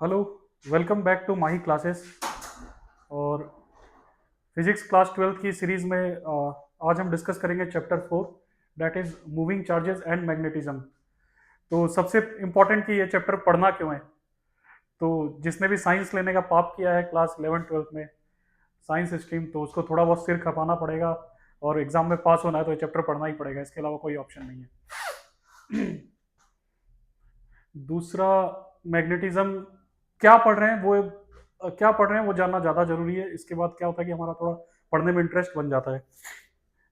Hello, welcome back to Mahi classes. और physics class 12th की series में आज हम डिस्कस करेंगे chapter 4, that is moving charges and magnetism. तो सबसे इम्पोर्टेंट कि ये चैप्टर पढ़ना क्यों है। तो जिसने भी साइंस लेने का पाप किया है क्लास 11 12th में, साइंस स्ट्रीम, तो उसको थोड़ा बहुत सिर खपाना पड़ेगा और एग्जाम में पास होना है तो ये चैप्टर पढ़ना ही पड़ेगा, इसके अलावा कोई ऑप्शन नहीं है। दूसरा, मैग्नेटिज्म क्या पढ़ रहे हैं वो क्या पढ़ रहे हैं वो जानना ज़्यादा जरूरी है। इसके बाद क्या होता है कि हमारा थोड़ा पढ़ने में इंटरेस्ट बन जाता है।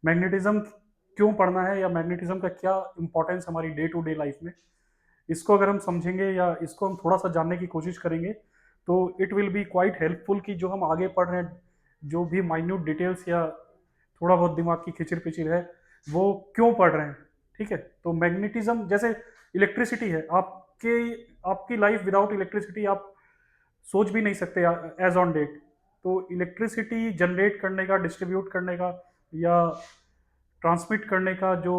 मैग्नेटिज्म क्यों पढ़ना है या मैग्नेटिज्म का क्या इंपॉर्टेंस हमारी डे टू डे लाइफ में, इसको अगर हम समझेंगे या इसको हम थोड़ा सा जानने की कोशिश करेंगे तो it will be quite helpful कि जो हम आगे पढ़ रहे हैं, जो भी माइन्यूट डिटेल्स या थोड़ा बहुत दिमाग की खिचर पिचर है, वो क्यों पढ़ रहे हैं। ठीक है, तो मैग्नेटिज्म जैसे इलेक्ट्रिसिटी है, आपके आपकी लाइफ विदाउट इलेक्ट्रिसिटी आप सोच भी नहीं सकते एज ऑन डेट। तो इलेक्ट्रिसिटी जनरेट करने का, डिस्ट्रीब्यूट करने का या ट्रांसमिट करने का जो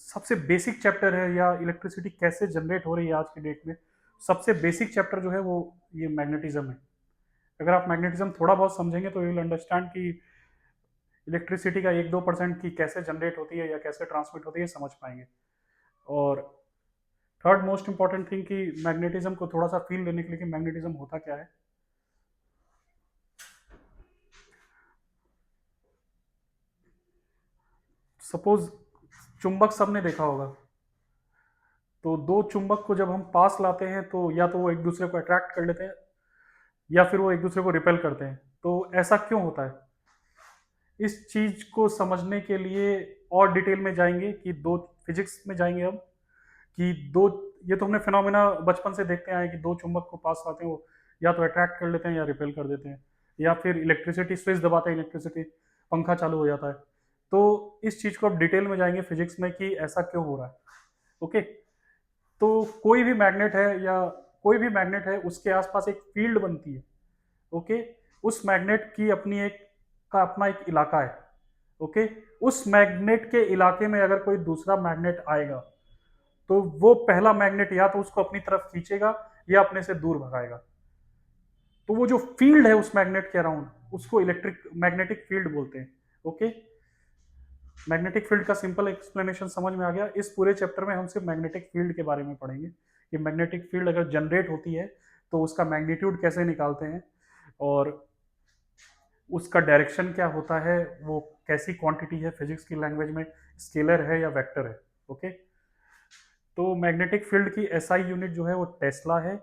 सबसे बेसिक चैप्टर है, या इलेक्ट्रिसिटी कैसे जनरेट हो रही है आज की डेट में, सबसे बेसिक चैप्टर जो है वो ये मैग्नेटिज्म है। अगर आप मैग्नेटिज्म थोड़ा बहुत समझेंगे तो यू विल अंडरस्टैंड कि इलेक्ट्रिसिटी का 1-2% की कैसे जनरेट होती है या कैसे ट्रांसमिट होती है, समझ पाएंगे। और थर्ड मोस्ट इंपॉर्टेंट थिंग कि मैग्नेटिज्म को थोड़ा सा फील लेने के लिए कि मैग्नेटिज्म होता क्या है। सपोज चुंबक सबने देखा होगा, तो दो चुंबक को जब हम पास लाते हैं तो या तो वो एक दूसरे को अट्रैक्ट कर लेते हैं या फिर वो एक दूसरे को रिपेल करते हैं। तो ऐसा क्यों होता है, इस चीज को समझने के लिए और डिटेल में जाएंगे कि दो फिजिक्स में जाएंगे हम कि दो, ये तो हमने फिनोमेना बचपन से देखते आए हैं कि दो चुंबक को पास लाते हैं वो या तो अट्रैक्ट कर लेते हैं या रिपेल कर देते हैं, या फिर इलेक्ट्रिसिटी स्विच दबाते हैं, इलेक्ट्रिसिटी पंखा चालू हो जाता है। तो इस चीज को अब डिटेल में जाएंगे फिजिक्स में कि ऐसा क्यों हो रहा है। ओके, तो कोई भी मैग्नेट है या कोई भी मैग्नेट है उसके आसपास एक फील्ड बनती है। ओके, उस मैग्नेट की अपनी एक का अपना एक इलाका है। ओके, उस मैग्नेट के इलाके में अगर कोई दूसरा मैग्नेट आएगा तो वो पहला मैग्नेट या तो उसको अपनी तरफ खींचेगा या अपने से दूर भगाएगा। तो वो जो फील्ड है उस मैग्नेट के अराउंड उसको इलेक्ट्रिक मैग्नेटिक फील्ड बोलते हैं। ओके, मैग्नेटिक फील्ड का सिंपल एक्सप्लेनेशन समझ में आ गया। इस पूरे चैप्टर में हम सिर्फ मैग्नेटिक फील्ड के बारे में पढ़ेंगे कि मैग्नेटिक फील्ड अगर जनरेट होती है तो उसका मैग्नीट्यूड कैसे निकालते हैं, और उसका डायरेक्शन क्या होता है, वो कैसी क्वांटिटी है, फिजिक्स की लैंग्वेज में स्केलर है या वेक्टर है। ओके, तो मैग्नेटिक फील्ड की एसआई यूनिट जो है वो टेस्ला है,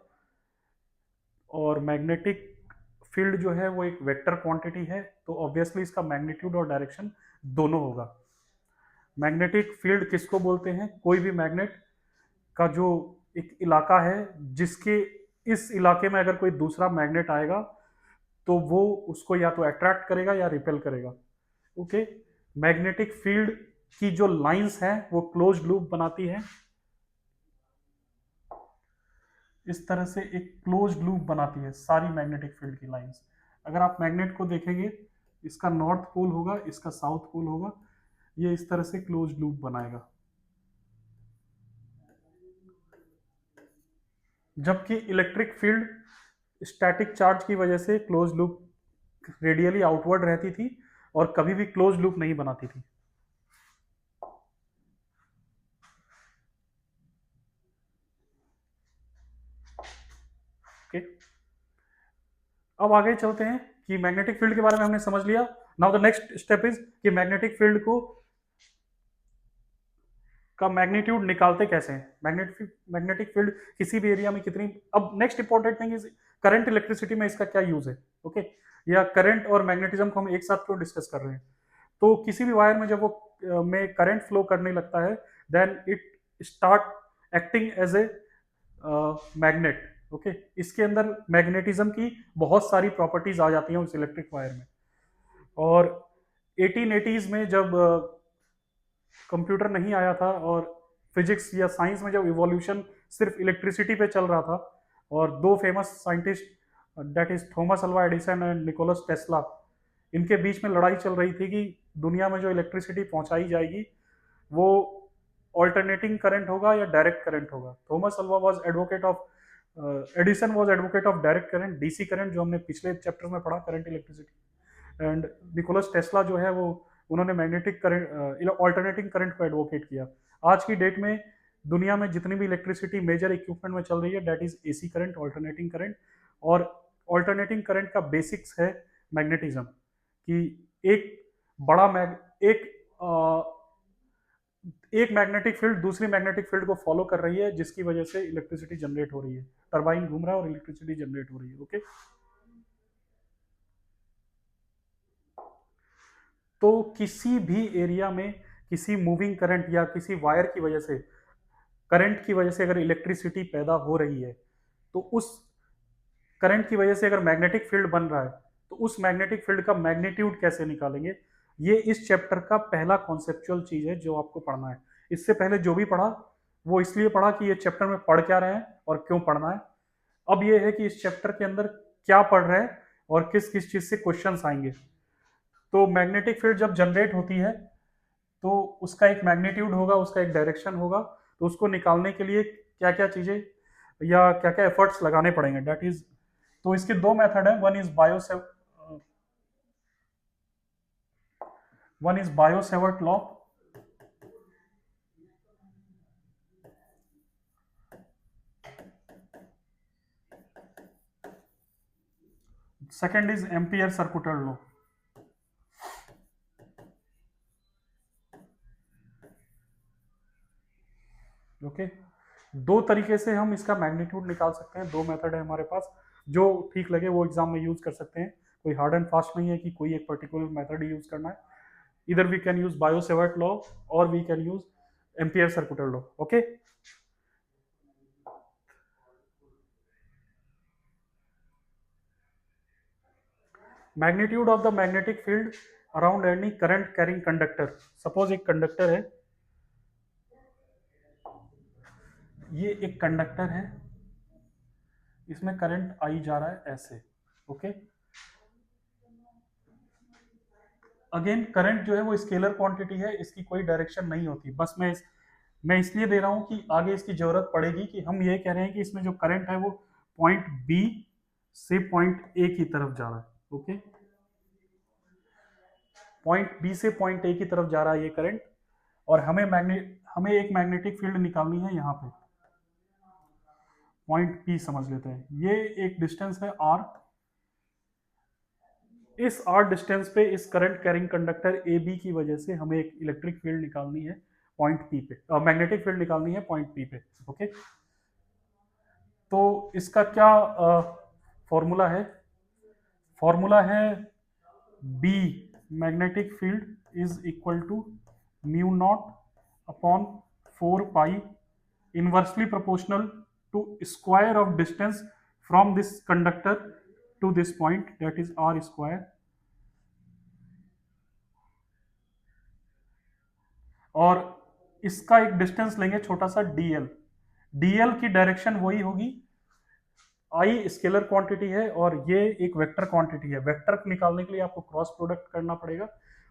और मैग्नेटिक फील्ड जो है वो एक वेक्टर क्वांटिटी है, तो ऑब्वियसली इसका मैग्नीट्यूड और डायरेक्शन दोनों होगा। मैग्नेटिक फील्ड किसको बोलते हैं, कोई भी मैग्नेट का जो एक इलाका है जिसके इस इलाके में अगर कोई दूसरा मैग्नेट आएगा तो वो उसको या तो अट्रैक्ट करेगा या रिपेल करेगा। ओके, मैग्नेटिक फील्ड की जो लाइंस हैं वो क्लोज्ड लूप बनाती है, इस तरह से एक क्लोज्ड लूप बनाती है सारी मैग्नेटिक फील्ड की लाइंस। अगर आप मैग्नेट को देखेंगे, इसका नॉर्थ पोल होगा, इसका साउथ पोल होगा, ये इस तरह से क्लोज्ड लूप बनाएगा। जबकि इलेक्ट्रिक फील्ड स्टैटिक चार्ज की वजह से क्लोज लूप रेडियली आउटवर्ड रहती थी और कभी भी क्लोज लूप नहीं बनाती थी। ओके, अब आगे चलते हैं कि मैग्नेटिक फील्ड के बारे में हमने समझ लिया। Now the next step is कि मैग्नेटिक फील्ड को का मैग्नीट्यूड निकालते कैसे हैं। मैग्नेटिक फील्ड किसी भी एरिया में कितनी, अब next important thing is current electricity में इसका क्या यूज है। ओके, या करंट और मैग्नेटिज्म को हम एक साथ क्यों डिस्कस कर रहे हैं। तो किसी भी वायर में जब वो में करंट फ्लो करने लगता है, then it start acting as a magnet. Okay, इसके अंदर मैग्नेटिज्म की बहुत सारी प्रॉपर्टीज आ जाती हैं उस इलेक्ट्रिक वायर में। और 1880s में जब कंप्यूटर नहीं आया था और फिजिक्स या साइंस में जब इवोल्यूशन सिर्फ इलेक्ट्रिसिटी पे चल रहा था, और दो famous scientist that is Thomas Alva Edison and Nicholas Tesla, इनके बीच में लड़ाई चल रही थी कि दुनिया में जो इलेक्ट्रिसिटी पहुंचाई जाएगी वो ऑल्टरनेटिंग करंट होगा या डायरेक्ट करंट होगा। Thomas Alva was advocate of Edison was advocate of direct current, DC current, जो हमने पिछले चैप्टर में पढ़ा, current electricity. And Nicholas Tesla जो है वो उन्होंने मैग्नेटिक करंट, ऑल्टरनेटिंग करंट को एडवोकेट किया। आज की डेट में दुनिया में जितनी भी इलेक्ट्रिसिटी मेजर इक्विपमेंट में चल रही है, that is AC current, alternating current. और ऑल्टरनेटिंग करंट का बेसिक्स है मैग्नेटिज्म, कि एक बड़ा मैग एक एक मैग्नेटिक फील्ड दूसरी मैग्नेटिक फील्ड को फॉलो कर रही है, जिसकी वजह से इलेक्ट्रिसिटी जनरेट हो रही है, टरबाइन घूम रहा है और इलेक्ट्रिसिटी जनरेट हो रही है। ओके, तो किसी भी एरिया में किसी मूविंग करंट या किसी वायर की वजह से, करंट की वजह से अगर इलेक्ट्रिसिटी पैदा हो रही है, तो उस करंट की वजह से अगर मैग्नेटिक फील्ड बन रहा है, तो उस मैग्नेटिक फील्ड का मैग्नीट्यूड कैसे निकालेंगे, ये इस चैप्टर का पहला कॉन्सेप्चुअल चीज है जो आपको पढ़ना है। इससे पहले जो भी पढ़ा वो इसलिए पढ़ा कि ये चैप्टर में पढ़ क्या रहे हैं और क्यों पढ़ना है। अब ये है कि इस चैप्टर के अंदर क्या पढ़ रहे हैं और किस किस चीज से क्वेश्चंस आएंगे। तो मैग्नेटिक फील्ड जब जनरेट होती है तो उसका एक मैग्नीट्यूड होगा, उसका एक डायरेक्शन होगा, तो उसको निकालने के लिए क्या क्या चीजें या क्या क्या एफर्ट्स लगाने पड़ेंगे, दैट इज। तो इसके दो मेथड है, one is Biot Savart law, second is ampere circular law. Okay, दो तरीके से हम इसका मैग्नीट्यूड निकाल सकते हैं, दो मेथड है हमारे पास, जो ठीक लगे वो एग्जाम में यूज कर सकते हैं। कोई हार्ड एंड फास्ट नहीं है कि कोई एक पर्टिकुलर मेथड ही यूज करना है। इधर we can use Biot Savart law और we can use Ampere circular law. Okay, magnitude of the magnetic field around any current carrying conductor. Suppose एक कंडक्टर है, ये एक कंडक्टर है, इसमें करंट आई जा रहा है ऐसे। ओके, अगेन करंट जो है वो स्केलर क्वांटिटी है, इसकी कोई डायरेक्शन नहीं होती। बस मैं इसलिए दे रहा हूं कि आगे इसकी जरूरत पड़ेगी, कि हम ये कह रहे हैं कि इसमें जो करंट है वो पॉइंट बी से पॉइंट ए की तरफ जा रहा है। ओके, पॉइंट बी से पॉइंट ए की तरफ जा रहा है ये करंट, और हमें एक मैग्नेटिक फील्ड निकालनी है यहाँ पे, पॉइंट पी समझ लेते हैं। ये एक डिस्टेंस है आर, इस आर डिस्टेंस पे इस current carrying conductor A B की वजह से हमें एक इलेक्ट्रिक फील्ड निकालनी है पॉइंट पी पे, मैग्नेटिक फील्ड निकालनी है पॉइंट पी पे। ओके, तो इसका क्या फॉर्मूला है? फॉर्मूला है B magnetic field is equal to mu naught upon 4 pi inversely proportional to square of distance from this conductor to this point, that is r square. और इसका एक distance लेंगे छोटा सा dl, dl की direction वही होगी, आई स्केलर क्वांटिटी है और ये एक वेक्टर क्वांटिटी है। वेक्टर निकालने के लिए आपको क्रॉस प्रोडक्ट करना पड़ेगा,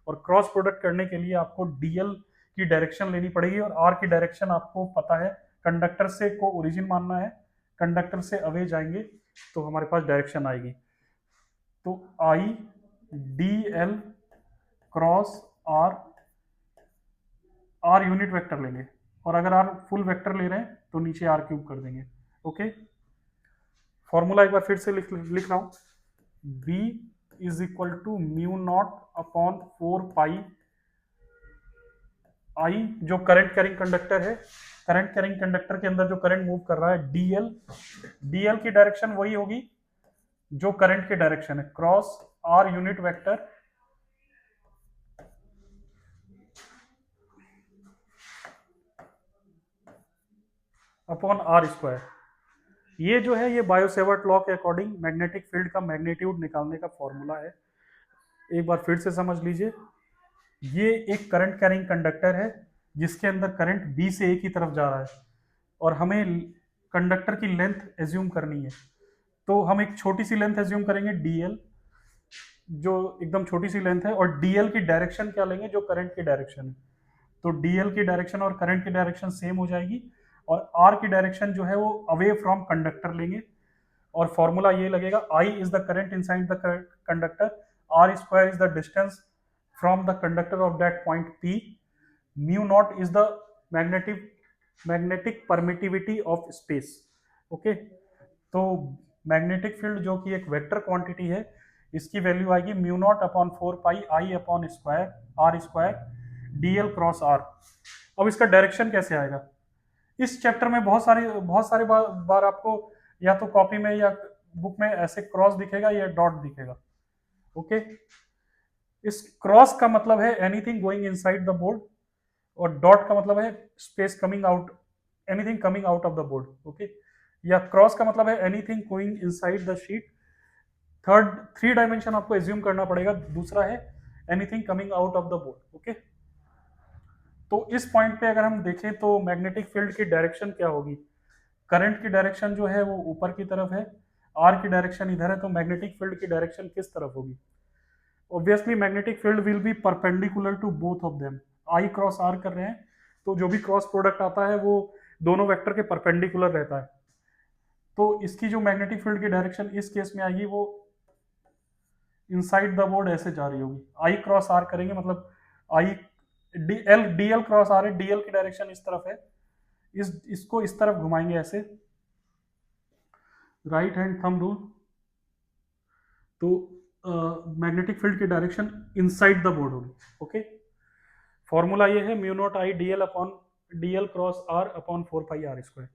और क्रॉस प्रोडक्ट करने के लिए आपको dl की डायरेक्शन लेनी पड़ेगी, और r की डायरेक्शन आपको पता है, कंडक्टर से को ओरिजिन मानना है, कंडक्टर से अवे जाएंगे तो हमारे पास डायरेक्शन आएगी। तो I D L cross r, r unit vector लेंगे, और अगर आर फुल वेक्टर ले रहे हैं तो नीचे आर क्यूब कर देंगे। ओके, फॉर्मूला एक बार फिर से लिख रहा हूं, v is equal to mu naught upon 4 pi I, जो करंट कैरिंग कंडक्टर है, करंट कैरिंग कंडक्टर के अंदर जो करंट मूव कर रहा है, dl, dl की डायरेक्शन वही होगी जो करंट की डायरेक्शन है, cross r unit vector upon are square. ये जो है ये बायोसेवर्ट लॉ के अकॉर्डिंग मैग्नेटिक फील्ड का मैग्नीट्यूड निकालने का फॉर्मूला है। एक बार फिर से समझ लीजिए, ये एक करंट कैरिंग कंडक्टर है जिसके अंदर करंट बी से ए की तरफ जा रहा है, और हमें कंडक्टर की लेंथ एज्यूम करनी है। तो हम एक छोटी सी लेंथ एज्यूम करेंगे dl, जो एकदम छोटी सी लेंथ है, और dl की डायरेक्शन क्या लेंगे, जो करंट की डायरेक्शन है। तो dl की डायरेक्शन और करंट की डायरेक्शन सेम हो जाएगी, और आर की डायरेक्शन जो है वो अवे फ्रॉम कंडक्टर लेंगे, और फॉर्मूला ये लगेगा, I is the current inside the conductor, R square is the distance from the conductor of that point P, mu naught is the magnetic permittivity of space. Okay, तो magnetic field जो कि एक vector quantity है, इसकी value आएगी mu naught upon 4 pi I upon square R square D L cross R. अब इसका direction कैसे आएगा? इस चैप्टर में बहुत सारे बार आपको या तो कॉपी में या बुक में ऐसे क्रॉस दिखेगा या डॉट दिखेगा। ओके, इस क्रॉस का मतलब है anything going inside the board, और डॉट का मतलब है space coming out, anything coming out of the board. Okay, या क्रॉस का मतलब है anything going inside the sheet. Third, 3 dimension आपको एज्यूम करना पड़ेगा। दूसरा है anything coming out of the board. Okay, तो इस पॉइंट पे अगर हम देखें तो मैग्नेटिक फील्ड की डायरेक्शन क्या होगी? करंट की डायरेक्शन जो है वो ऊपर की तरफ है, आर की डायरेक्शन इधर है, तो मैग्नेटिक फील्ड की डायरेक्शन किस तरफ होगी? Obviously magnetic field will be perpendicular to both of them. I cross r कर रहे हैं तो जो भी क्रॉस प्रोडक्ट आता है वो दोनों वेक्टर के परपेंडिकुलर रहता है, तो इसकी जो मैग्नेटिक फील्ड की डायरेक्शन इस केस में आएगी वो इनसाइड द बोर्ड ऐसे जा रही होगी। आई क्रॉस आर करेंगे मतलब I D L cross r है, डीएल की डायरेक्शन इस तरफ है, इसको इस तरफ घुमाएंगे ऐसे, राइट हैंड थंब रूल, तो मैग्नेटिक फील्ड की डायरेक्शन इनसाइड द बोर्ड होगी। ओके, फॉर्मूला ये है mu naught I dl upon dl cross r upon 4 pi are square.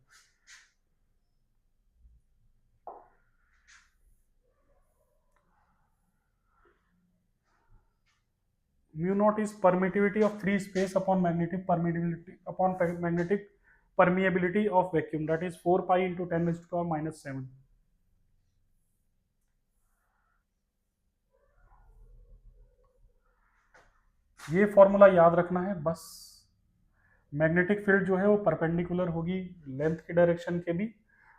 Mu naught is permittivity of free space upon magnetic permittivity upon magnetic permeability of vacuum, that is 4 pi into 10⁻⁻⁷। ये formula याद रखना है बस। Magnetic field जो है वो perpendicular होगी length की डायरेक्शन के भी,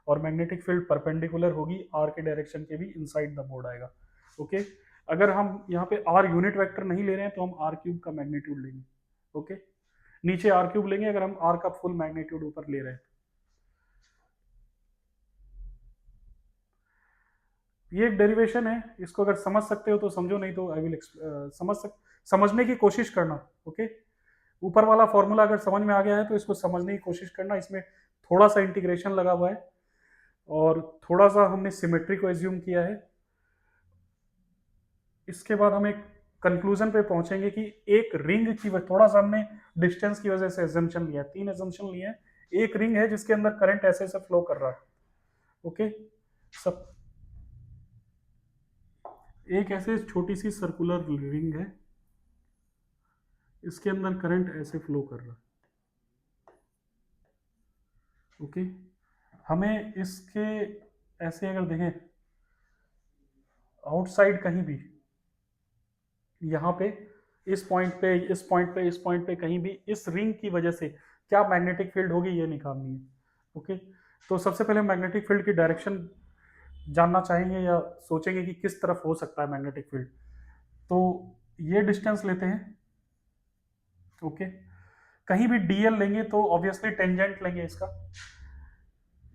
और मैग्नेटिक फील्ड परपेंडिकुलर होगी आर के डायरेक्शन के भी, इनसाइड द बोर्ड आएगा। ओके, अगर हम यहाँ पे आर यूनिट वेक्टर नहीं ले रहे हैं तो हम आर क्यूब का मैग्नीट्यूड लेंगे। ओके, नीचे आर क्यूब लेंगे अगर हम आर का फुल मैग्नीट्यूड ऊपर ले रहे हैं। ये एक डेरिवेशन है, इसको अगर समझ सकते हो तो समझो, नहीं तो आई विल समझने की कोशिश करना। ओके, ऊपर वाला फॉर्मूला अगर समझ में आ गया है तो इसको समझने की कोशिश करना, इसमें थोड़ा सा इंटीग्रेशन लगा हुआ है और थोड़ा सा हमने सिमेट्री को एज्यूम किया है। इसके बाद हम एक कंक्लूजन पे पहुंचेंगे कि एक रिंग की थोड़ा सा हमने डिस्टेंस की वजह से एजम्पशन लिया है, 3 एजम्पशन लिए हैं। एक रिंग है जिसके अंदर करंट ऐसे ऐसे फ्लो कर रहा है। ओके, सब एक ऐसे छोटी सी सर्कुलर रिंग है, इसके अंदर करंट ऐसे फ्लो कर रहा है। ओके, हमें इसके ऐसे अगर देखें आउटसाइड कहीं भी, यहाँ पे इस पॉइंट पे इस पॉइंट पे इस पॉइंट पे कहीं भी इस रिंग की वजह से क्या मैग्नेटिक फील्ड होगी ये निकालनी है। ओके, तो सबसे पहले मैग्नेटिक फील्ड की डायरेक्शन जानना चाहेंगे या सोचेंगे कि किस तरफ हो सकता है मैग्नेटिक फील्ड। तो ये डिस्टेंस लेते हैं। ओके, कहीं भी डीएल लेंगे तो ऑब्वियसली टेंजेंट लेंगे इसका।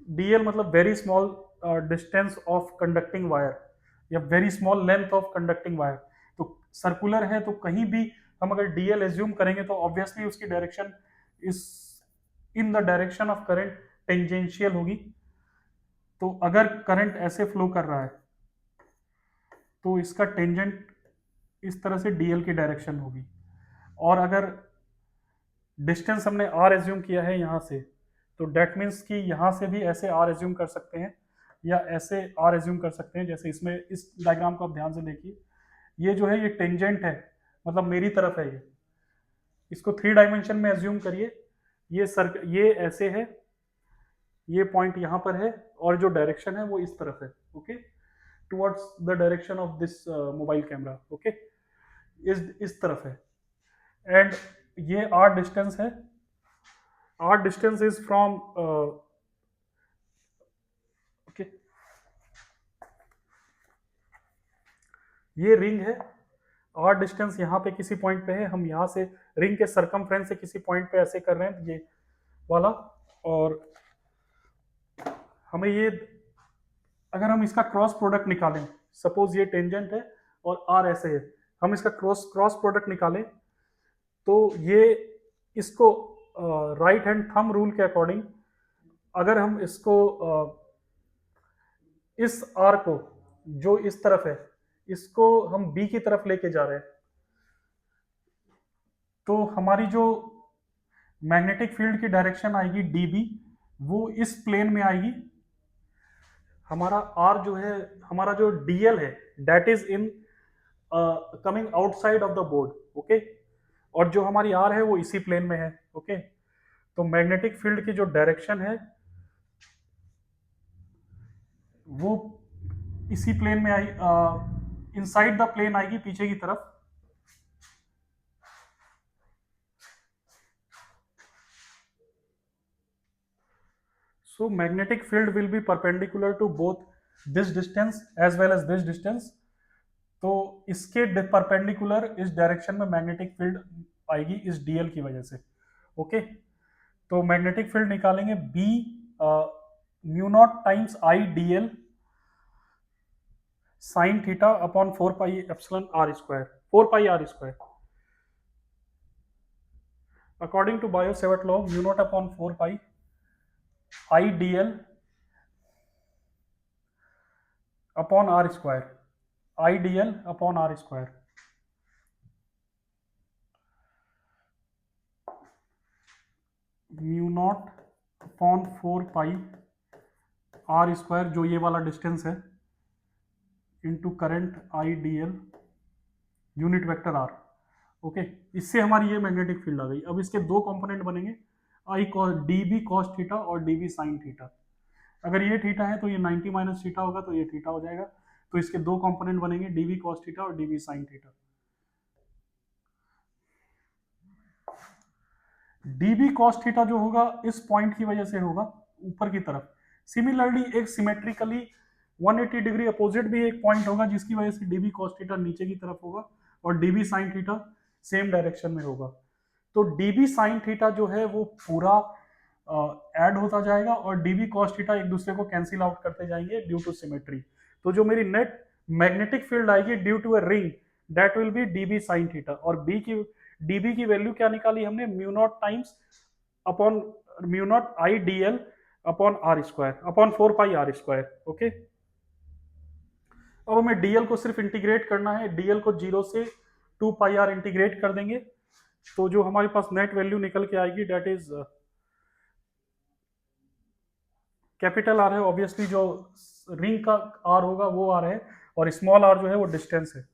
डीएल मतलब very small distance of conducting wire या very small length of conducting wire. तो सर्कुलर है तो कहीं भी हम अगर डीएल एज्यूम करेंगे तो ऑब्वियसली उसकी डायरेक्शन इस in the direction of current tangential होगी। तो अगर करंट ऐसे फ्लो कर रहा है तो इसका टेंजेंट इस तरह से डीएल की डायरेक्शन होगी, और अगर डिस्टेंस हमने आर एज्यूम किया है यहाँ से तो डेट मीन्स कि यहाँ से भी ऐसे आर एज्यूम कर सकते हैं या ऐसे आर एज्यूम कर सकते हैं। जैसे इसमें इस डायग्राम को आप ध्यान से देखिए, ये जो है ये टेंजेंट है, मतलब मेरी तरफ है ये। इसको 3 डायमेंशन में एज्यूम करिए, ये ऐसे है, ये पॉइंट यहाँ पर है, और जो डायरेक्शन है वो इस तरफ है। Okay, towards the direction of this mobile camera. Okay, इस तरफ है, एंड ये आर डिस्टेंस है। R distance is from okay, ये रिंग है, आर डिस्टेंस यहाँ पे किसी पॉइंट पे है, हम यहाँ से रिंग के सरकमफ्रेंस से किसी पॉइंट पे ऐसे कर रहे हैं, ये वाला और हमें ये, अगर हम इसका क्रॉस प्रोडक्ट निकालें, सपोज ये टेंजेंट है और आर ऐसे है, हम इसका क्रॉस क्रॉस प्रोडक्ट निकालें तो ये, इसको राइट हैंड थंब रूल के अकॉर्डिंग अगर हम इसको इस आर को जो इस तरफ है इसको हम बी की तरफ लेके जा रहे हैं, तो हमारी जो मैग्नेटिक फील्ड की डायरेक्शन आएगी डीबी, वो इस प्लेन में आएगी। हमारा आर जो है, हमारा जो डीएल है, that is in coming outside of the board, okay. और जो हमारी आर है वो इसी प्लेन में है, ओके। तो मैग्नेटिक फील्ड की जो डायरेक्शन है वो इसी प्लेन में आई, इनसाइड द प्लेन आएगी, पीछे की तरफ। So magnetic field will be perpendicular to both this distance as well as this distance. तो इसके परपेंडिकुलर इस डायरेक्शन में मैग्नेटिक फील्ड आएगी इस डीएल की वजह से, ओके। तो मैग्नेटिक फील्ड निकालेंगे B mu naught times I dl sine theta upon 4 pi epsilon r square, 4 pi are square. According to Biot Savart law, mu naught upon 4 pi I dl upon are square, I dl upon are square. Mu naught upon 4 pi are square, जो ये वाला distance है, into current I D l unit vector r, okay. इससे हमारी ये magnetic field आ गई। अब इसके दो कंपोनेंट बनेंगे, I cos D B cos theta और डी बी साइन थीटा। अगर ये थीटा है तो ये 90 माइनस थीटा होगा, तो ये थीटा हो जाएगा। तो इसके दो कंपोनेंट बनेंगे, डी बी कॉस थीटा और D B sine theta. DB cos theta जो होगा इस पॉइंट की वजह से होगा ऊपर की तरफ। सिमिलरली एक सिमेट्रिकली 180 डिग्री अपोजिट भी एक पॉइंट होगा जिसकी वजह से डीबी कॉस थीटा नीचे की तरफ होगा और dB sine theta same direction में होगा। तो डीबी साइन थीटा जो है वो पूरा ऐड होता जाएगा और डीबी कॉस थीटा एक दूसरे को कैंसिल आउट करते जाएंगे ड्यू टू सिमेट्री। तो जो मेरी नेट मैग्नेटिक फील्ड आएगी due to a ring, that will be dB sine theta. और बी की डीबी की वैल्यू क्या निकाली हमने, mu naught times upon mu naught I D L upon are square upon 4 pi are square, okay. अब हमें DL को सिर्फ इंटीग्रेट करना है, डीएल को 0 से 2 पाई आर इंटीग्रेट कर देंगे, तो जो हमारे पास नेट वैल्यू निकल के आएगी दैट इज कैपिटल आर है, ऑब्वियसली जो रिंग का आर होगा वो आर है, और स्मॉल आर जो है वो डिस्टेंस है।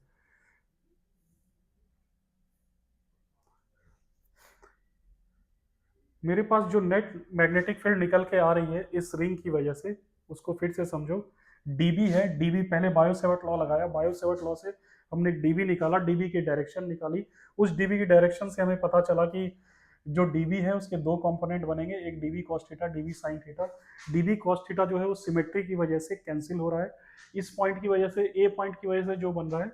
मेरे पास जो नेट मैग्नेटिक फील्ड निकल के आ रही है इस रिंग की वजह से, उसको फिर से समझो। डीबी है, डीबी पहले बायो सेवर्ट लॉ लगाया, बायो सेवर्ट लॉ से हमने डीबी निकाला, डीबी की डायरेक्शन निकाली। उस डीबी की डायरेक्शन से हमें पता चला कि जो डीबी है उसके दो कंपोनेंट बनेंगे, एक dB cos theta, dB sine theta. DB cos theta जो है वो सिमेट्री की वजह से कैंसिल हो रहा है, इस पॉइंट की वजह से, ए पॉइंट की वजह से जो बन रहा है।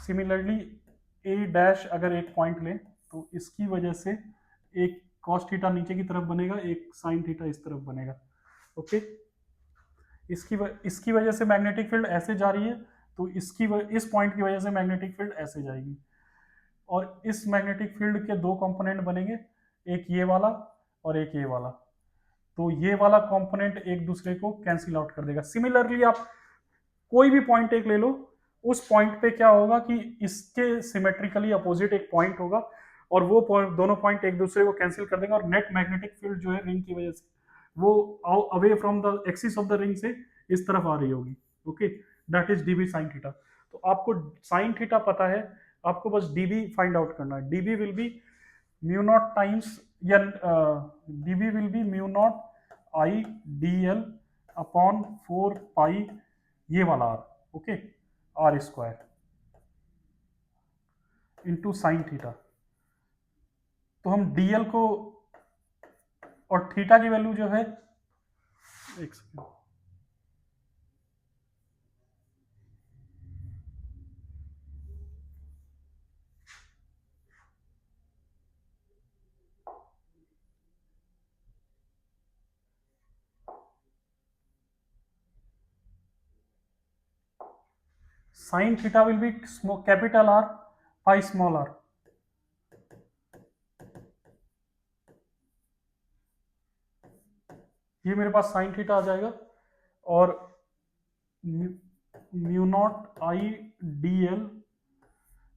सिमिलरली ए डैश अगर एक पॉइंट लें तो इसकी वजह से एक कॉस थीटा नीचे की तरफ बनेगा, एक साइन थीटा इस तरफ बनेगा, ओके। इसकी वजह से मैग्नेटिक फील्ड ऐसे जा रही है, तो इस पॉइंट की वजह से मैग्नेटिक फील्ड ऐसे जाएगी। और इस मैग्नेटिक फील्ड के दो कंपोनेंट बनेंगे, एक ये वाला और एक ये वाला। तो ये वाला कंपोनेंट एक दूसरे को कैंसिल आउट कर देगा। सिमिलरली आप कोई भी पॉइंट एक ले लो, उस पॉइंट पे क्या होगा कि इसके सिमेट्रिकली अपोजिट एक पॉइंट होगा और वो पॉइंट, दोनों पॉइंट एक दूसरे को कैंसिल कर देंगे और नेट मैग्नेटिक फील्ड जो है रिंग की वजह से वो away from the axis of the ring से इस तरफ आ रही होगी, okay. That is dB sine theta. तो आपको साइन थीटा पता है, आपको बस डीबी फाइंड आउट करना है। DB will be mu naught times, या DB will be mu naught I D L upon 4 pi ये वाला R, okay, R square into sine theta. तो हम डीएल को और थीटा की वैल्यू जो है, एक second, sine theta will be capital R pi small r. ये मेरे पास साइन थीटा आ जाएगा, और mu naught I D L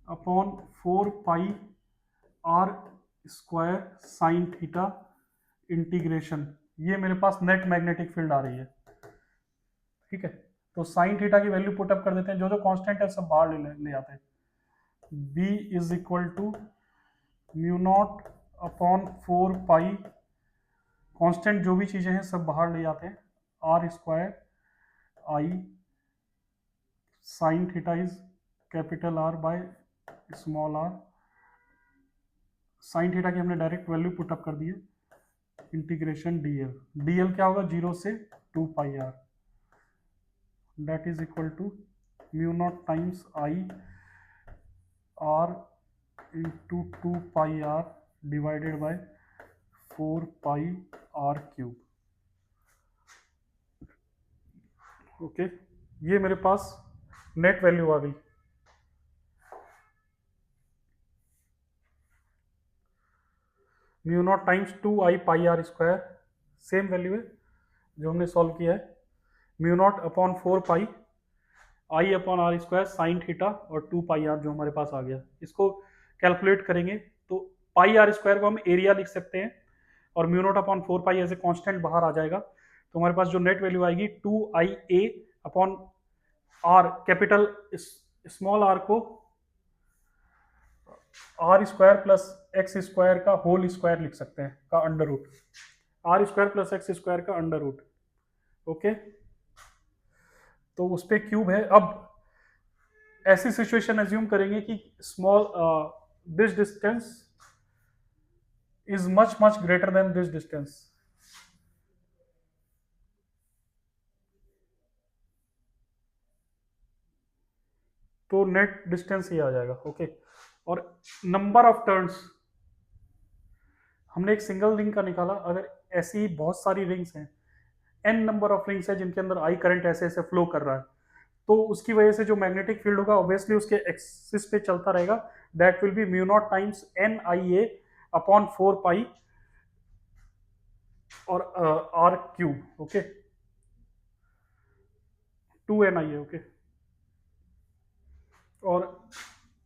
upon 4 pi are square sine theta integration, ये मेरे पास नेट मैग्नेटिक फील्ड आ रही है। ठीक है, तो साइन थीटा की वैल्यू पुटअप कर देते हैं, जो जो कांस्टेंट है सब बाहर ले आते हैं। b is equal to mu naught upon 4 pi, constant जो भी चीजें हैं सब बाहर ले आते हैं, r square I sine theta is capital R by small r. Sine theta की हमने डायरेक्ट वैल्यू पुटअप कर दी है, इंटीग्रेशन डीएल, डीएल क्या होगा 0 से 2 pi R, that is equal to mu naught times I R into 2 pi R divided by 4 pi R cube. Okay, ये मेरे पास नेट वैल्यू आ गई। Mu naught times 2 i pi are square, same value है जो हमने solve किया है, mu naught upon 4 pi I upon are square sine theta और 2 पाई आर जो हमारे पास आ गया। इसको कैलकुलेट करेंगे तो पाई आर स्क्वायर को हम एरिया लिख सकते हैं, और mu naught upon 4 pi as a constant बाहर आ जाएगा, तो हमारे पास जो नेट वैल्यू आएगी 2 IA upon R, capital small R को R square plus x square का होल स्क्वायर लिख सकते हैं, का under root, R square plus x square का अंडर रूट। ओके, तो उस पर क्यूब है। अब ऐसी सिचुएशन एज्यूम करेंगे कि small this distance is much much greater than this distance, तो नेट डिस्टेंस ही आ जाएगा। ओके, और नंबर ऑफ टर्न्स हमने एक सिंगल रिंग का निकाला, अगर ऐसी ही बहुत सारी रिंग्स हैं, एन नंबर ऑफ रिंग्स है जिनके अंदर आई करंट ऐसे ऐसे फ्लो कर रहा है, तो उसकी वजह से जो मैग्नेटिक फील्ड होगा ऑब्वियसली उसके एक्सिस पे चलता रहेगा, that will be mu naught times N I A upon 4 pi और r cube. Okay, 2 NIA। Okay, और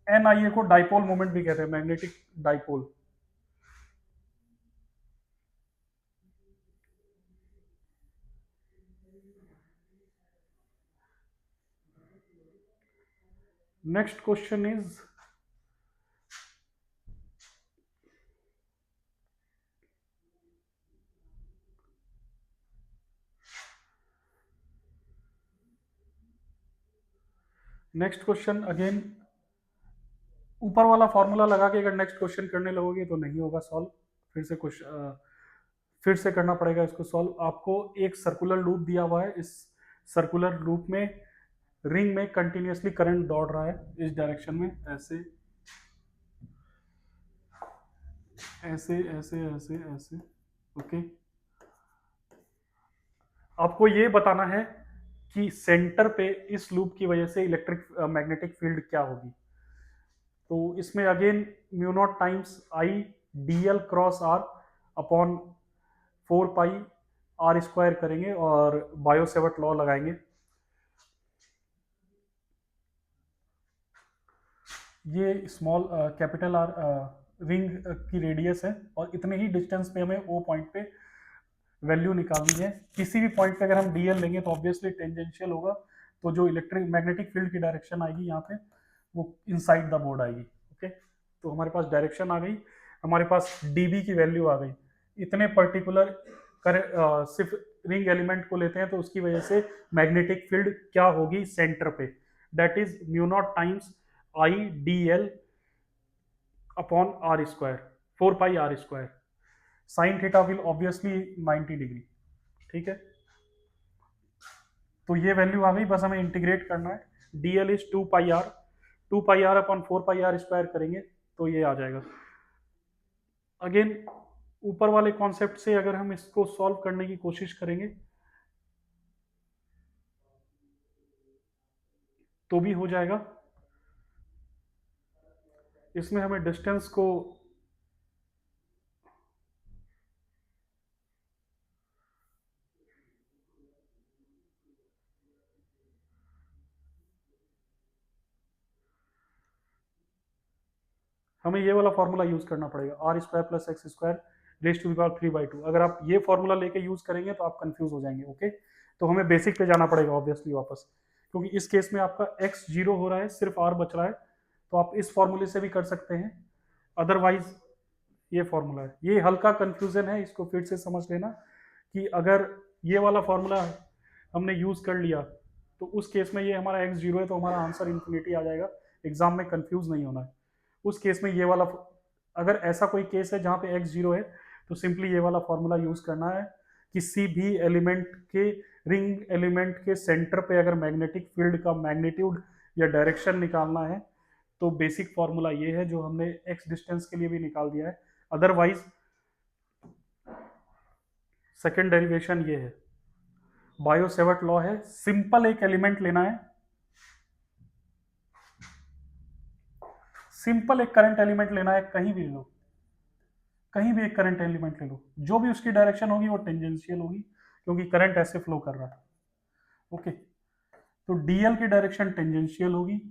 NIA को डाइपोल मोमेंट भी कहते हैं, magnetic dipole. Next question is next question again ऊपर वाला फॉर्मूला लगा के अगर नेक्स्ट क्वेश्चन करने लगोगे तो नहीं होगा सॉल्व, फिर से क्वेश्चन फिर से करना पड़ेगा इसको सॉल्व। आपको एक सर्कुलर लूप दिया हुआ है, इस सर्कुलर लूप में रिंग में कंटिन्यूसली करंट दौड़ रहा है इस डायरेक्शन में, ऐसे ऐसे ऐसे ऐसे ऐसे। ओके, आपको ये बताना है कि सेंटर पे इस लूप की वजह से इलेक्ट्रिक मैग्नेटिक फील्ड क्या होगी। तो इसमें again mu naught times I D L cross r upon 4 pi are square करेंगे और बायो सेवर्ट लॉ लगाएंगे। ये स्मॉल कैपिटल आर रिंग की रेडियस है, और इतने ही डिस्टेंस पे हमें ओ पॉइंट पे वैल्यू निकालनी है। किसी भी पॉइंट पे अगर हम डी एल लेंगे तो ऑब्वियसली टेंजेंशियल होगा, तो जो इलेक्ट्रिक मैग्नेटिक फील्ड की डायरेक्शन आएगी यहाँ पे वो इनसाइड द बोर्ड आएगी। ओके, तो हमारे पास डायरेक्शन आ गई, हमारे पास डीबी की वैल्यू आ गई। इतने पर्टिकुलर सिर्फ रिंग एलिमेंट को लेते हैं तो उसकी वजह से मैग्नेटिक फील्ड क्या होगी सेंटर पे, that is mu naught times I D L upon are square 4 pi are square, sine theta will obviously 90 degree. ठीक है, तो ये वैल्यू आ गई, बस हमें इंटीग्रेट करना है। D l is 2 pi r, 2 pi r upon 4 pi are square करेंगे तो ये आ जाएगा। अगेन ऊपर वाले कॉन्सेप्ट से अगर हम इसको सॉल्व करने की कोशिश करेंगे तो भी हो जाएगा। इसमें हमें डिस्टेंस को हमें ये वाला फॉर्मूला यूज करना पड़ेगा, r square plus x square raise to the power 3/2। अगर आप ये फॉर्मूला लेके यूज करेंगे तो आप कंफ्यूज हो जाएंगे। ओके, तो हमें बेसिक पे जाना पड़ेगा ऑब्वियसली वापस, क्योंकि इस केस में आपका एक्स जीरो हो रहा है, सिर्फ आर बच रहा है। तो आप इस फॉर्मूले से भी कर सकते हैं, अदरवाइज ये फॉर्मूला है। ये हल्का कंफ्यूजन है, इसको फिर से समझ लेना कि अगर ये वाला फॉर्मूला हमने यूज कर लिया तो उस केस में ये हमारा एक्स जीरो है तो हमारा आंसर इन्फिनिटी आ जाएगा। एग्जाम में कंफ्यूज नहीं होना है। उस केस में ये वाला, अगर ऐसा कोई केस है जहाँ पे एक्स जीरो है तो सिंपली ये वाला फॉर्मूला यूज करना है। किसी भी एलिमेंट के, रिंग एलिमेंट के सेंटर पे अगर मैग्नेटिक फील्ड का मैग्नीट्यूड या डायरेक्शन निकालना है तो बेसिक फॉर्मूला ये है जो हमने एक्स डिस्टेंस के लिए भी निकाल दिया है। अदरवाइज सेकेंड डेरिवेशन ये है, बायो सेवर्ट लॉ है। सिंपल एक एलिमेंट लेना है, सिंपल एक करंट एलिमेंट लेना है, कहीं भी ले लो, कहीं भी एक करंट एलिमेंट ले लो, जो भी उसकी डायरेक्शन होगी वो टेंजेंशियल होगी क्योंकि करंट ऐसे फ्लो कर रहा है। ओके, तो डीएल की डायरेक्शन टेंजेंशियल होगी,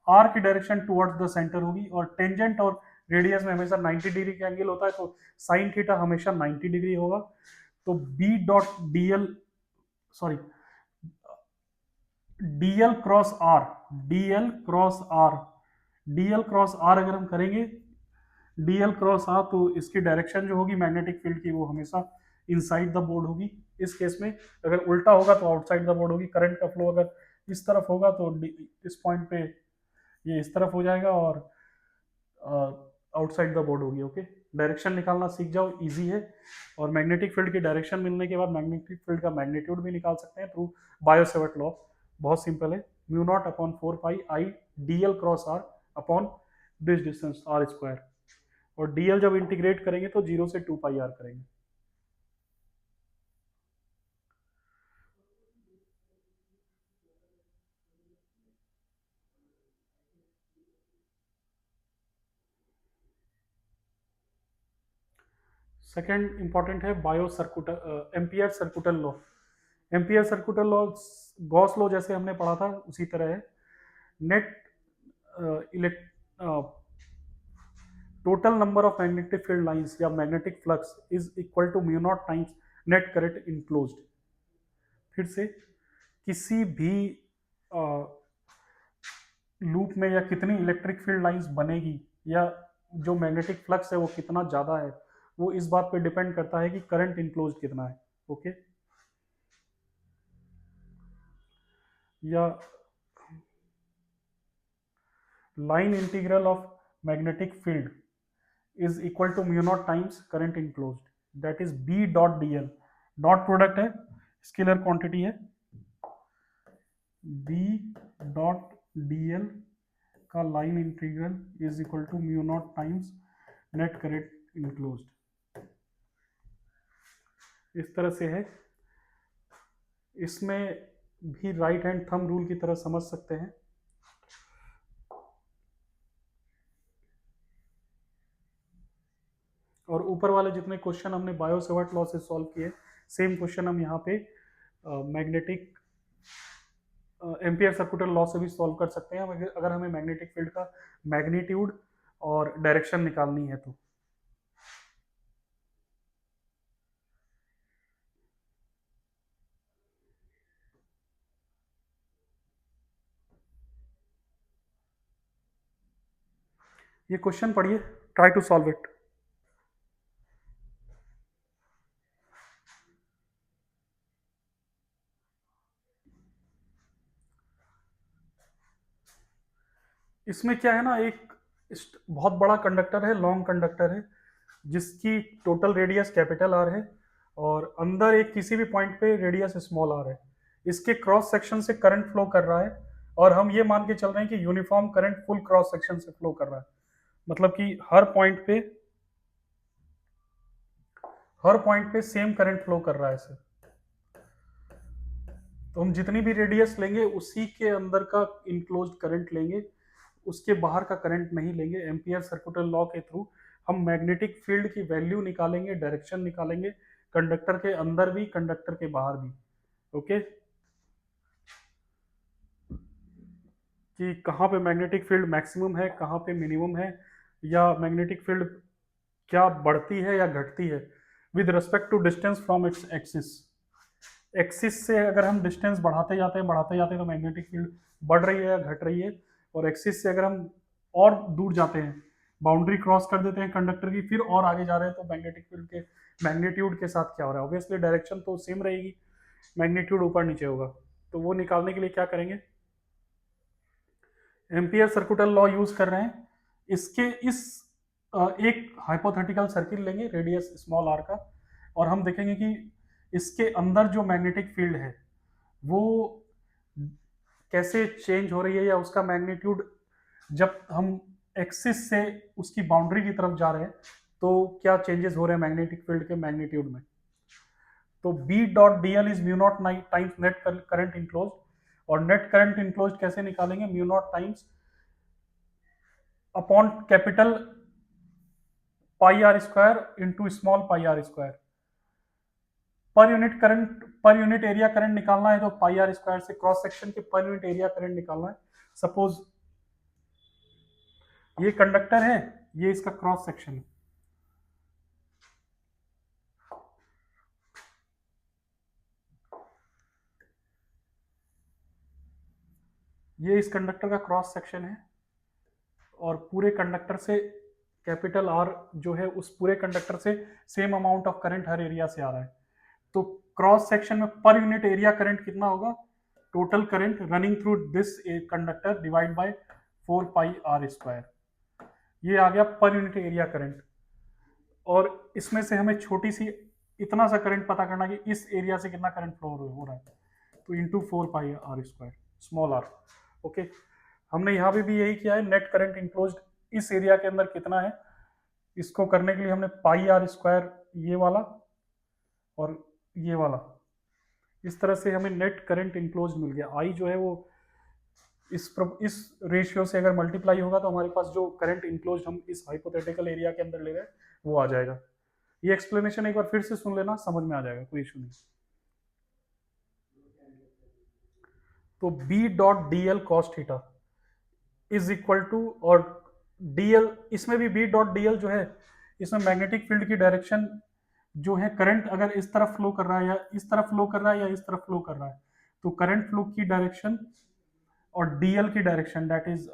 आर की डायरेक्शन टुवर्ड्स द सेंटर होगी, और टेंजेंट और रेडियस में हमेशा 90 डिग्री का एंगल होता है तो साइन थीटा हमेशा 90 डिग्री होगा। तो B dot dl, sorry, dl cross r, dl cross r, dl cross r अगर हम करेंगे, डीएल क्रॉस आर, तो इसकी डायरेक्शन जो होगी मैग्नेटिक फील्ड की वो हमेशा इनसाइड द बोर्ड होगी। इस केस में अगर उल्टा होगा तो आउटसाइड द बोर्ड होगी। करंट का फ्लो अगर इस तरफ होगा तो इस पॉइंट पे ये इस तरफ हो जाएगा और आउटसाइड द बोर्ड होगी। ओके, डायरेक्शन निकालना सीख जाओ, इजी है। और मैग्नेटिक फील्ड की डायरेक्शन मिलने के बाद मैग्नेटिक फील्ड का मैग्नीट्यूड भी निकाल सकते हैं थ्रू बायो सेवर्ट लॉ। बहुत सिंपल है, mu naught upon 4 pi I D L cross r upon this distance r square. और डीएल जब इंटीग्रेट करेंगे तो 0 से 2 पाई आर करेंगे। सेकेंड इंपॉर्टेंट है Biot circuital, Ampere circuital law. Ampere circuital law Gauss law जैसे हमने पढ़ा था उसी तरह है। Net elect total number of magnetic field lines या magnetic flux is equal to mu naught times net current enclosed. फिर से, किसी भी लूप में या कितनी इलेक्ट्रिक फील्ड लाइंस बनेगी या जो मैग्नेटिक फ्लक्स है वो कितना ज़्यादा है, वो इस बात पे डिपेंड करता है कि करंट इनक्लोज कितना है। ओके, या line integral of magnetic field is equal to mu naught times current enclosed, that is B dot D l. Dot product है, स्केलर क्वांटिटी है, बी डॉट डी एल का line integral is equal to mu naught times net current enclosed. इस तरह से है। इसमें भी right hand thumb rule की तरह समझ सकते हैं। और ऊपर वाले जितने क्वेश्चन हमने बायो सेवर्ट लॉ से सॉल्व किए, सेम क्वेश्चन हम यहाँ पे मैग्नेटिक एम्पियर सर्कुटल लॉ से भी सॉल्व कर सकते हैं अगर हमें मैग्नेटिक फील्ड का मैग्नीट्यूड और डायरेक्शन निकालनी है तो। ये क्वेश्चन पढ़िए, ट्राई टू सॉल्व इट। इसमें क्या है ना, एक बहुत बड़ा कंडक्टर है, लॉन्ग कंडक्टर है जिसकी टोटल रेडियस कैपिटल आर है और अंदर एक किसी भी पॉइंट पे रेडियस स्मॉल आर है। इसके क्रॉस सेक्शन से करंट फ्लो कर रहा है और हम ये मान के चल रहे हैं कि uniform current full cross section से फ्लो कर रहा है। मतलब कि हर पॉइंट पे सेम करंट फ्लो कर रहा है सर। तो हम जितनी भी रेडियस लेंगे उसी के अंदर का इनक्लोज्ड करंट लेंगे, उसके बाहर का करंट नहीं लेंगे। एम्पियर सर्कुलर लॉ के थ्रू हम मैग्नेटिक फील्ड की वैल्यू निकालेंगे, डायरेक्शन निकालेंगे, कंडक्टर के अंदर भी कंडक्टर के बाहर भी। ओके, कि कहाँ पे मैग्नेटिक फील्ड मैक्सिमम है, कहाँ पे मिनिमम है, या मैग्नेटिक फील्ड क्या बढ़ती है या घटती है with respect to distance from its axis. Axis से अगर हम डिस्टेंस बढ़ाते जाते हैं तो मैग्नेटिक फील्ड बढ़ रही है या घट रही है, और एक्सिस से अगर हम और दूर जाते हैं, बाउंड्री क्रॉस कर देते हैं कंडक्टर की, फिर और आगे जा रहे हैं, तो मैग्नेटिक फील्ड के मैग्नीट्यूड के साथ क्या हो रहा है। ऑब्वियसली डायरेक्शन तो सेम रहेगी, मैग्नीट्यूड ऊपर नीचे होगा। तो वो निकालने के लिए क्या करेंगे, एम्पियर सर्कुलर लॉ यूज कर रहे हैं। इसके इस एक हाइपोथेटिकल सर्किल लेंगे रेडियस स्मॉल आर का, और हम देखेंगे कि इसके अंदर जो मैग्नेटिक फील्ड है वो कैसे चेंज हो रही है, या उसका मैग्नीट्यूड जब हम एक्सिस से उसकी बाउंड्री की तरफ जा रहे हैं तो क्या चेंजेस हो रहे हैं मैग्नेटिक फील्ड के मैग्नीट्यूड में। तो B dot D l is mu naught times net current enclose, और नेट करंट इनक्लोज कैसे निकालेंगे, mu naught times upon capital pi are square into small pi are square. Per unit current, per unit area current निकालना है तो pi are square से cross section के per unit area current निकालना है। Suppose ये कंडक्टर है, ये इसका क्रॉस सेक्शन है, ये इस कंडक्टर का क्रॉस सेक्शन है, और पूरे कंडक्टर से कैपिटल आर जो है उस पूरे कंडक्टर से same amount of current her area से आ रहा है। तो क्रॉस सेक्शन में पर यूनिट एरिया करंट कितना होगा, total current running through this conductor divide by 4 pi are square. ये आ गया पर यूनिट एरिया करंट, और इसमें से हमें छोटी सी इतना सा करंट पता करना कि इस एरिया से कितना करंट फ्लो हो रहा है, तो into 4 pi are square small r. Okay, हमने यहाँ पे भी यही किया है, नेट करंट इंक्लोज्ड इस एरिया के अंदर कितना है, इसको करने के लिए हमने पाई आर स्क्वायर ये वाला और ये वाला, इस तरह से हमें नेट करंट इंक्लोज मिल गया। आई जो है वो इस रेशियो से अगर मल्टीप्लाई होगा तो हमारे पास जो करंट इंक्लोज हम इस हाइपोथेटिकल एरिया के अंदर ले रहे हैं वो आ जाएगा। ये एक्सप्लेनेशन एक बार फिर से सुन लेना, समझ में आ जाएगा, कोई इशू नहीं। तो B dot D l cos theta is equal to, और डीएल इसमें भी बी डॉट डीएल जो है इसमें मैग्नेटिक फील्ड की डायरेक्शन जो है, करंट अगर इस तरफ फ्लो कर रहा है या इस तरफ फ्लो कर रहा है या इस तरफ फ्लो कर रहा है, तो करंट फ्लो की डायरेक्शन और डीएल की direction that is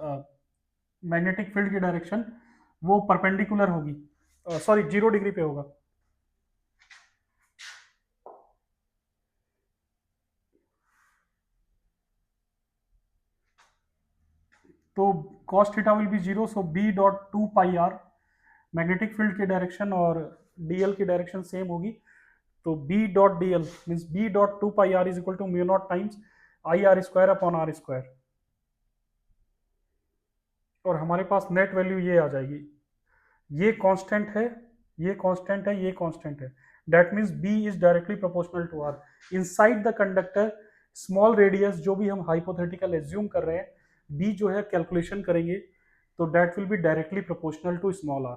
magnetic field की डायरेक्शन वो परपेंडिकुलर होगी, सॉरी 0 डिग्री पे होगा। तो cos theta will be 0, so B dot 2 pi r magnetic field की डायरेक्शन और डीएल की डायरेक्शन सेम होगी, तो B dot D l means B dot 2 pi are is equal to mu naught times I r square upon are square, और हमारे पास net value ये आ जाएगी। ये कांस्टेंट है, ये कांस्टेंट है, ये कांस्टेंट है, that means B is directly proportional to r. Inside the conductor small radius जो भी हम हाइपोथेटिकल एज्यूम कर रहे हैं, बी जो है कैलकुलेशन करेंगे तो that will be directly proportional to small r.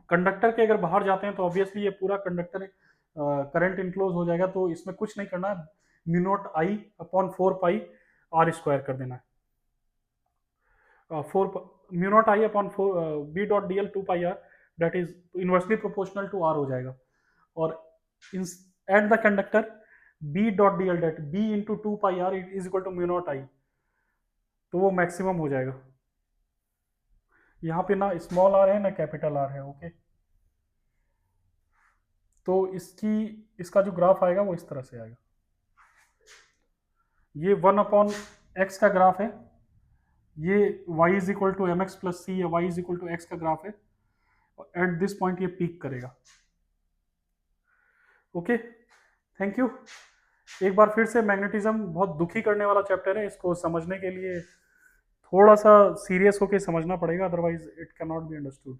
Conductor के अगर बाहर जाते हैं तो ऑब्वियसली ये पूरा कंडक्टर करंट इनक्लोज हो जाएगा, तो इसमें कुछ नहीं करना, mu naught I upon 4 pi are square कर देना है। 4 mu naught I upon 4 B dot D L 2 pi R that is inversely proportional to R हो जाएगा, और at the conductor B dot D L that B into 2 pi are is equal to mu naught I, तो वो maximum हो जाएगा। यहाँ पे ना स्मॉल आर है ना कैपिटल आर है। ओके, तो इसका जो ग्राफ आएगा वो इस तरह से आएगा, ये 1/x का ग्राफ है, ये y is equal to M X plus C या y is equal to X का ग्राफ है, और एट दिस पॉइंट ये पीक करेगा। Okay, thank you. एक बार फिर से मैग्नेटिज्म बहुत दुखी करने वाला चैप्टर है, इसको समझने के लिए थोड़ा सा सीरियस होकर समझना पड़ेगा, otherwise it can not be understood.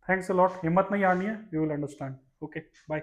Thanks a lot, हिम्मत नहीं हारनी है, you will understand. Okay, bye.